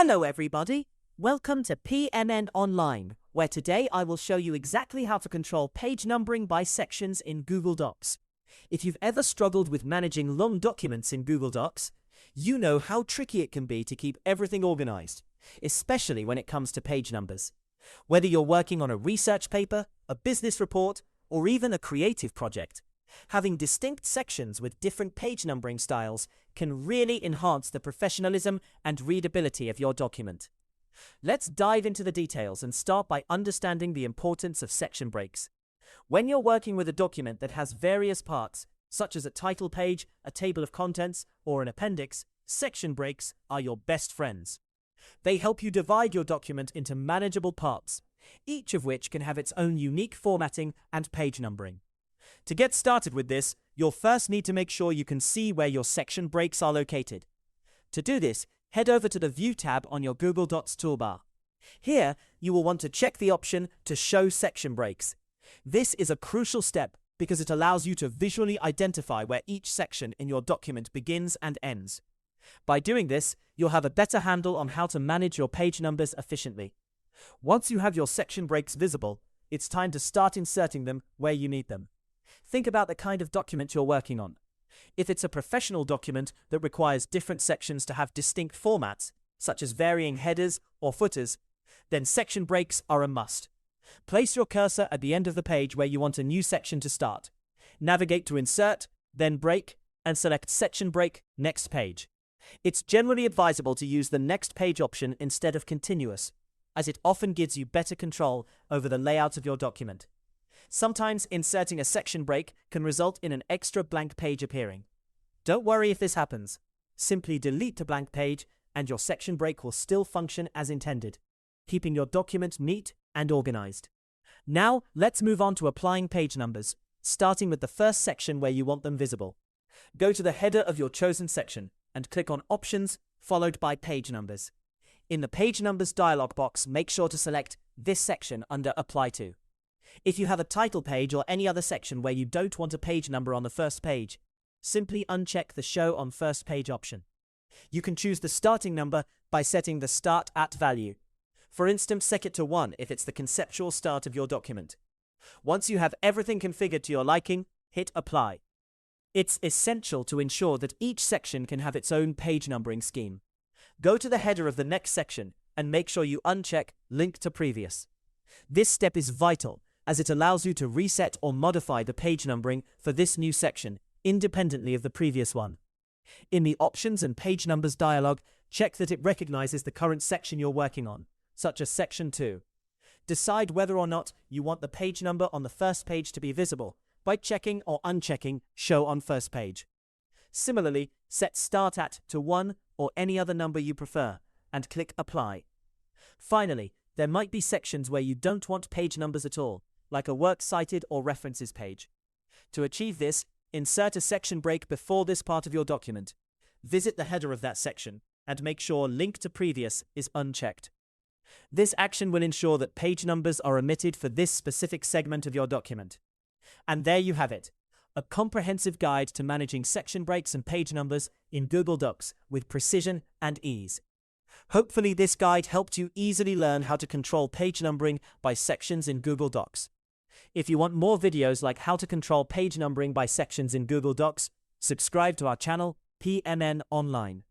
Hello everybody, welcome to PMN Online, where today I will show you exactly how to control page numbering by sections in Google Docs. If you've ever struggled with managing long documents in Google Docs, you know how tricky it can be to keep everything organized, especially when it comes to page numbers. Whether you're working on a research paper, a business report, or even a creative project, having distinct sections with different page numbering styles can really enhance the professionalism and readability of your document. Let's dive into the details and start by understanding the importance of section breaks. When you're working with a document that has various parts, such as a title page, a table of contents, or an appendix, section breaks are your best friends. They help you divide your document into manageable parts, each of which can have its own unique formatting and page numbering. To get started with this, you'll first need to make sure you can see where your section breaks are located. To do this, head over to the View tab on your Google Docs toolbar. Here, you will want to check the option to show section breaks. This is a crucial step because it allows you to visually identify where each section in your document begins and ends. By doing this, you'll have a better handle on how to manage your page numbers efficiently. Once you have your section breaks visible, it's time to start inserting them where you need them. Think about the kind of document you're working on. If it's a professional document that requires different sections to have distinct formats, such as varying headers or footers, then section breaks are a must. Place your cursor at the end of the page where you want a new section to start. Navigate to Insert, then Break, and select Section Break, Next Page. It's generally advisable to use the Next Page option instead of Continuous, as it often gives you better control over the layout of your document. Sometimes inserting a section break can result in an extra blank page appearing. Don't worry if this happens. Simply delete the blank page and your section break will still function as intended, keeping your document neat and organized. Now, let's move on to applying page numbers, starting with the first section where you want them visible. Go to the header of your chosen section and click on Options, followed by Page Numbers. In the Page Numbers dialog box, make sure to select this section under Apply To. If you have a title page or any other section where you don't want a page number on the first page, simply uncheck the Show on First Page option. You can choose the starting number by setting the Start At value. For instance, set it to 1 if it's the conceptual start of your document. Once you have everything configured to your liking, hit Apply. It's essential to ensure that each section can have its own page numbering scheme. Go to the header of the next section and make sure you uncheck Link to Previous. This step is vital, as it allows you to reset or modify the page numbering for this new section, independently of the previous one. In the Options and Page Numbers dialog, check that it recognizes the current section you're working on, such as Section 2. Decide whether or not you want the page number on the first page to be visible by checking or unchecking Show on First Page. Similarly, set Start At to 1 or any other number you prefer, and click Apply. Finally, there might be sections where you don't want page numbers at all, like a works cited or references page. To achieve this, insert a section break before this part of your document. Visit the header of that section and make sure Link to Previous is unchecked. This action will ensure that page numbers are omitted for this specific segment of your document. And there you have it, a comprehensive guide to managing section breaks and page numbers in Google Docs with precision and ease. Hopefully this guide helped you easily learn how to control page numbering by sections in Google Docs. If you want more videos like how to control page numbering by sections in Google Docs, subscribe to our channel, PMN Online.